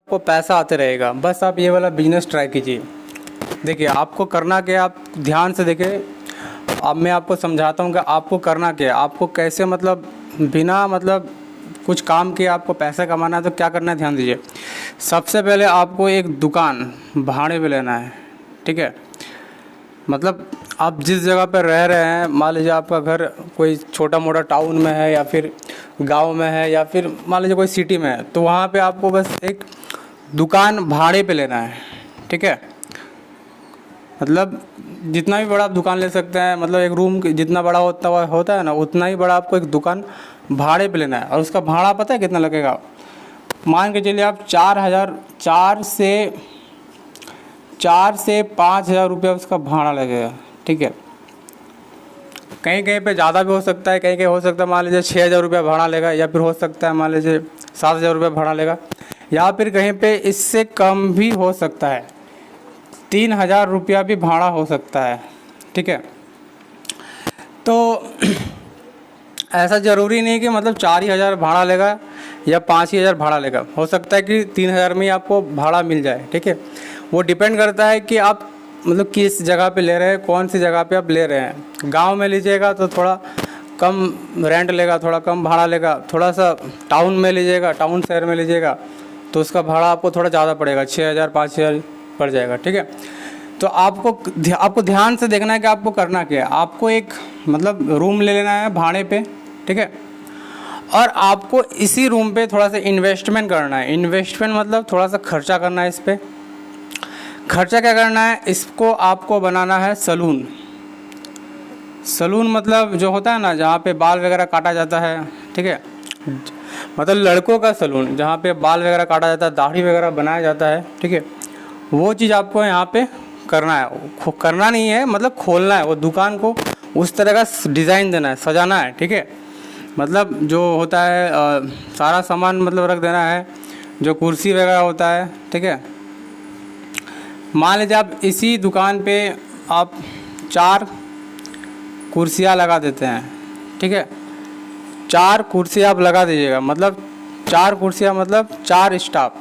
आपको पैसा आते रहेगा। बस आप ये वाला बिजनेस ट्राई कीजिए। देखिए आपको करना क्या है, आप ध्यान से देखिए। अब मैं आपको समझाता हूँ कि आपको करना क्या है, आपको कैसे मतलब बिना मतलब कुछ काम किए आपको पैसा कमाना है। तो क्या करना है, ध्यान दीजिए। सबसे पहले आपको एक दुकान भाड़े पे लेना है, ठीक है। मतलब आप जिस जगह पर रह रहे हैं, मान लीजिए आपका घर कोई छोटा मोटा टाउन में है या फिर गांव में है या फिर मान लीजिए कोई सिटी में है, तो वहाँ पे आपको बस एक दुकान भाड़े पे लेना है, ठीक है। मतलब जितना भी बड़ा आप दुकान ले सकते हैं, मतलब एक रूम जितना बड़ा होता है ना, उतना ही बड़ा आपको एक दुकान भाड़े पे लेना है। और उसका भाड़ा पता है कितना लगेगा? मान के चलिए आप 4 से 5 हज़ार रुपया उसका भाड़ा लगेगा, ठीक है। कहीं कहीं पे ज़्यादा भी हो सकता है, कहीं कहीं हो सकता है मान लीजिए 6 हज़ार रुपया भाड़ा लेगा, या फिर हो सकता है मान लीजिए 7 हज़ार रुपया भाड़ा लेगा, या फिर कहीं पे इससे कम भी हो सकता है। 3 हज़ार रुपया भी भाड़ा हो सकता है, ठीक है। तो ऐसा ज़रूरी नहीं कि मतलब 4 ही हज़ार भाड़ा लेगा या 5 ही हज़ार भाड़ा लेगा। हो सकता है कि 3 हज़ार में ही आपको भाड़ा मिल जाए, ठीक है। वो डिपेंड करता है कि आप मतलब किस जगह पे ले रहे हैं, कौन सी जगह पे आप ले रहे हैं। गांव में लीजिएगा तो थोड़ा कम रेंट लेगा, थोड़ा कम भाड़ा लेगा। थोड़ा सा टाउन में लीजिएगा, टाउन शहर में लीजिएगा तो उसका भाड़ा आपको थोड़ा ज़्यादा पड़ेगा, 6 हज़ार 5 हज़ार पड़ जाएगा, ठीक है। तो आपको ध्यान से देखना है कि आपको करना क्या है। आपको एक मतलब रूम ले लेना है भाड़े पे, ठीक है। और आपको इसी रूम पे थोड़ा सा इन्वेस्टमेंट करना है। इन्वेस्टमेंट मतलब थोड़ा सा खर्चा करना है इस पर। खर्चा क्या करना है, इसको आपको बनाना है सलून। सलून मतलब जो होता है ना, जहाँ पे बाल वगैरह काटा जाता है, ठीक है। मतलब लड़कों का सलून, जहाँ पे बाल वगैरह काटा जाता है, दाढ़ी वगैरह बनाया जाता है, ठीक है। वो चीज़ आपको यहाँ पे करना है। करना नहीं है, मतलब खोलना है वो दुकान को, उस तरह का डिज़ाइन देना है, सजाना है, ठीक है। मतलब जो होता है सारा सामान मतलब रख देना है, जो कुर्सी वगैरह होता है, ठीक है। मान लीजिए आप इसी दुकान पे आप 4 कुर्सियाँ लगा देते हैं, ठीक है। 4 कुर्सियाँ आप लगा दीजिएगा, मतलब 4 कुर्सियाँ मतलब 4 स्टाफ।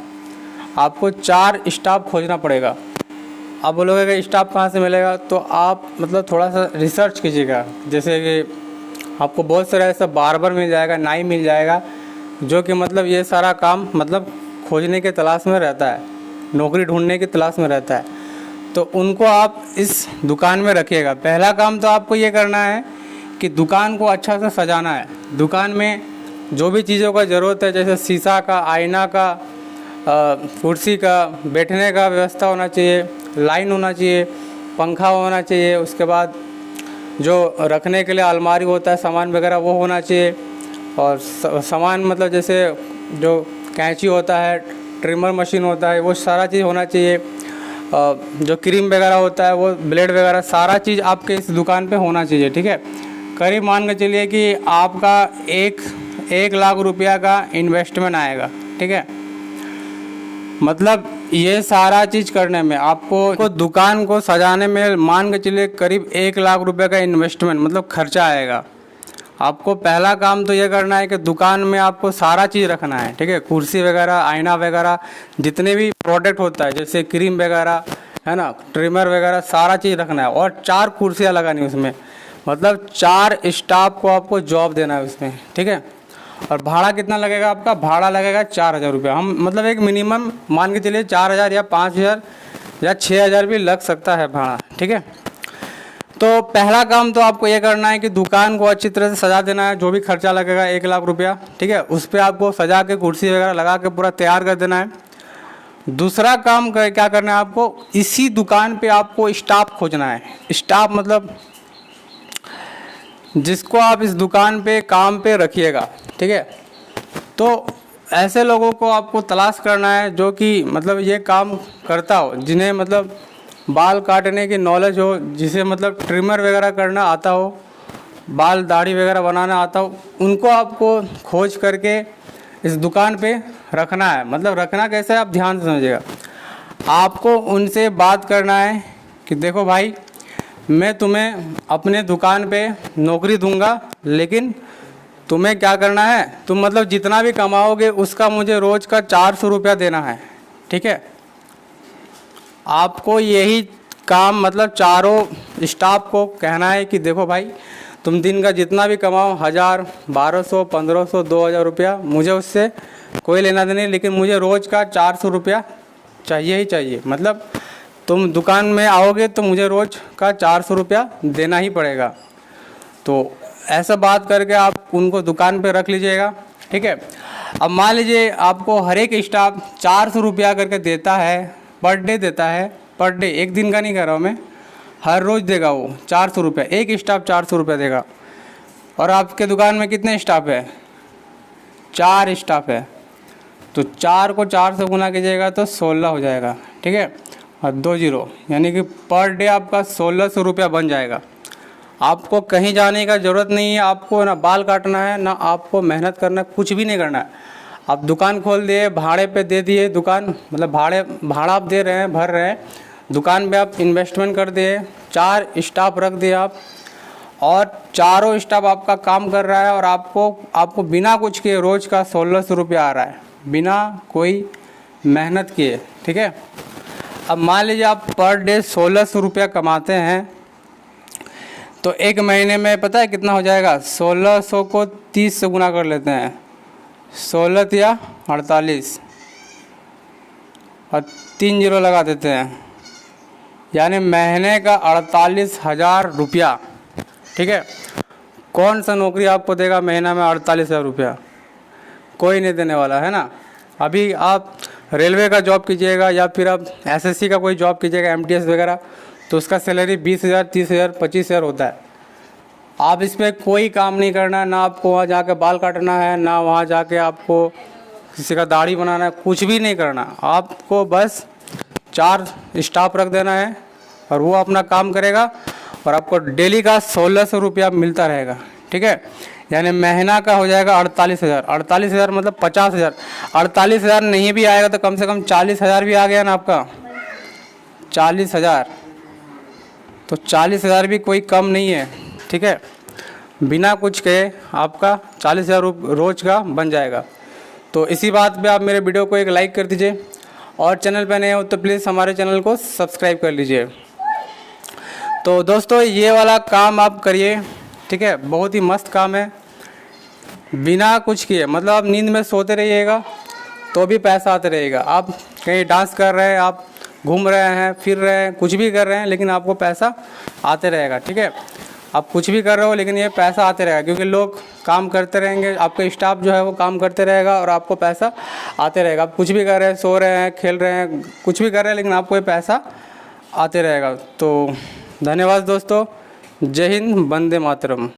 आपको 4 स्टाफ खोजना पड़ेगा। आप बोलोगे कि स्टाफ कहाँ से मिलेगा, तो आप मतलब थोड़ा सा रिसर्च कीजिएगा। जैसे कि आपको बहुत सारा ऐसा बार्बर मिल जाएगा, नाई मिल जाएगा, जो कि मतलब ये सारा काम मतलब खोजने के तलाश में रहता है, नौकरी ढूंढने की तलाश में रहता है। तो उनको आप इस दुकान में रखिएगा। पहला काम तो आपको ये करना है कि दुकान को अच्छा से सजाना है। दुकान में जो भी चीज़ों का ज़रूरत है, जैसे शीशा का, आईना का, कुर्सी का, बैठने का व्यवस्था होना चाहिए, लाइन होना चाहिए, पंखा होना चाहिए। उसके बाद जो रखने के लिए अलमारी होता है सामान वगैरह, वो होना चाहिए। और सामान मतलब जैसे जो कैंची होता है, ट्रिमर मशीन होता है, वो सारा चीज़ होना चाहिए। जो क्रीम वगैरह होता है, वो ब्लेड वगैरह, सारा चीज़ आपके इस दुकान पे होना चाहिए, ठीक है। करीब मान के चलिए कि आपका 1 लाख रुपया का इन्वेस्टमेंट आएगा, ठीक है। मतलब ये सारा चीज़ करने में आपको दुकान को सजाने में मान के चलिए करीब 1 लाख रुपये का इन्वेस्टमेंट मतलब खर्चा आएगा। आपको पहला काम तो ये करना है कि दुकान में आपको सारा चीज़ रखना है, ठीक है। कुर्सी वगैरह, आईना वगैरह, जितने भी प्रोडक्ट होता है, जैसे क्रीम वगैरह है ना, ट्रिमर वगैरह, सारा चीज़ रखना है। और 4 कुर्सियाँ लगानी उसमें, मतलब 4 स्टाफ को आपको जॉब देना है उसमें, ठीक है। और भाड़ा कितना लगेगा आपका? भाड़ा लगेगा 4 हज़ार रुपये। हम मतलब एक मिनिमम मान के चलिए 4 हज़ार या 5 हज़ार या 6 हज़ार भी लग सकता है भाड़ा, ठीक है। तो पहला काम तो आपको ये करना है कि दुकान को अच्छी तरह से सजा देना है। जो भी खर्चा लगेगा 1 लाख रुपया, ठीक है, उस पर आपको सजा के कुर्सी वगैरह लगा के पूरा तैयार कर देना है। दूसरा काम क्या करना है आपको, इसी दुकान पे आपको स्टाफ खोजना है। स्टाफ मतलब जिसको आप इस दुकान पे काम पे रखिएगा, ठीक है। तो ऐसे लोगों को आपको तलाश करना है जो कि मतलब ये काम करता हो, जिन्हें मतलब बाल काटने की नॉलेज हो, जिसे मतलब ट्रिमर वगैरह करना आता हो, बाल दाढ़ी वगैरह बनाना आता हो। उनको आपको खोज करके इस दुकान पे रखना है। मतलब रखना कैसे है, आप ध्यान से समझिएगा। आपको उनसे बात करना है कि देखो भाई, मैं तुम्हें अपने दुकान पे नौकरी दूंगा, लेकिन तुम्हें क्या करना है, तुम मतलब जितना भी कमाओगे उसका मुझे रोज़ का 400 रुपया देना है, ठीक है। आपको यही काम मतलब चारों स्टाफ को कहना है कि देखो भाई, तुम दिन का जितना भी कमाओ 1000, 1200, 1500, 2000 रुपया, मुझे उससे कोई लेना देना नहीं, लेकिन मुझे रोज़ का 400 रुपया चाहिए ही चाहिए। मतलब तुम दुकान में आओगे तो मुझे रोज़ का 400 रुपया देना ही पड़ेगा। तो ऐसा बात करके आप उनको दुकान पे रख लीजिएगा, ठीक है। अब मान लीजिए आपको हर एक स्टाफ 400 रुपया करके देता है, पर डे देता है, पर डे, एक दिन का नहीं कह रहा हूँ मैं, हर रोज़ देगा वो 400 रुपया, एक स्टाफ 400 रुपया देगा। और आपके दुकान में कितने स्टाफ है? 4 स्टाफ है, तो 4 को 4 से गुना कीजिएगा तो 16 हो जाएगा, ठीक है। और 2 0, यानी कि पर डे आपका 1600 रुपया बन जाएगा। आपको कहीं जाने का ज़रूरत नहीं है, आपको ना बाल काटना है, ना आपको मेहनत करना है, कुछ भी नहीं करना है। आप दुकान खोल दिए, भाड़े पे दे दिए दुकान, मतलब भाड़ा आप दे रहे हैं, भर रहे हैं, दुकान पे आप इन्वेस्टमेंट कर दिए, 4 स्टाफ रख दिए आप, और चारों स्टाफ आपका काम कर रहा है, और आपको बिना कुछ किए रोज़ का 1600 रुपया आ रहा है, बिना कोई मेहनत किए, ठीक है। अब मान लीजिए आप पर डे 1600 रुपया कमाते हैं, तो एक महीने में पता है कितना हो जाएगा? 1600 को 30 से गुना कर लेते हैं, 16 या 48, और 3 0 लगा देते हैं, यानी महीने का 48,000 रुपया, ठीक है। कौन सा नौकरी आपको देगा महीना में 48,000 रुपया? कोई नहीं देने वाला है ना। अभी आप रेलवे का जॉब कीजिएगा या फिर आप एसएससी का कोई जॉब कीजिएगा, एमटीएस वगैरह, तो उसका सैलरी 20,000, 30,000, 25,000 होता है। आप इस पर कोई काम नहीं करना है, ना आपको वहाँ जाके बाल काटना है, ना वहाँ जाके आपको किसी का दाढ़ी बनाना है, कुछ भी नहीं करना। आपको बस 4 स्टाफ रख देना है और वो अपना काम करेगा, और आपको डेली का 1600 रुपया मिलता रहेगा, ठीक है। यानी महीना का हो जाएगा 48,000। 48,000 मतलब 50,000। 48,000 नहीं भी आएगा तो कम से कम 40,000 भी आ गया ना आपका, 40,000। तो 40,000 भी कोई कम नहीं है, ठीक है। बिना कुछ कहे आपका 40,000 रोज़ का बन जाएगा। तो इसी बात पे आप मेरे वीडियो को एक लाइक कर दीजिए, और चैनल पे नए हो तो प्लीज़ हमारे चैनल को सब्सक्राइब कर लीजिए। तो दोस्तों ये वाला काम आप करिए, ठीक है, बहुत ही मस्त काम है, बिना कुछ किए। मतलब आप नींद में सोते रहिएगा तो भी पैसा आते रहेगा। आप कहीं डांस कर रहे हैं, आप घूम रहे हैं, फिर रहे हैं, कुछ भी कर रहे हैं, लेकिन आपको पैसा आते रहेगा, ठीक है। आप कुछ भी कर रहे हो लेकिन ये पैसा आते रहेगा, क्योंकि लोग काम करते रहेंगे, आपका स्टाफ जो है वो काम करते रहेगा और आपको पैसा आते रहेगा। आप कुछ भी कर रहे हैं, सो रहे हैं, खेल रहे हैं, कुछ भी कर रहे हैं, लेकिन आपको ये पैसा आते रहेगा। तो धन्यवाद दोस्तों, जय हिंद, वंदे मातरम।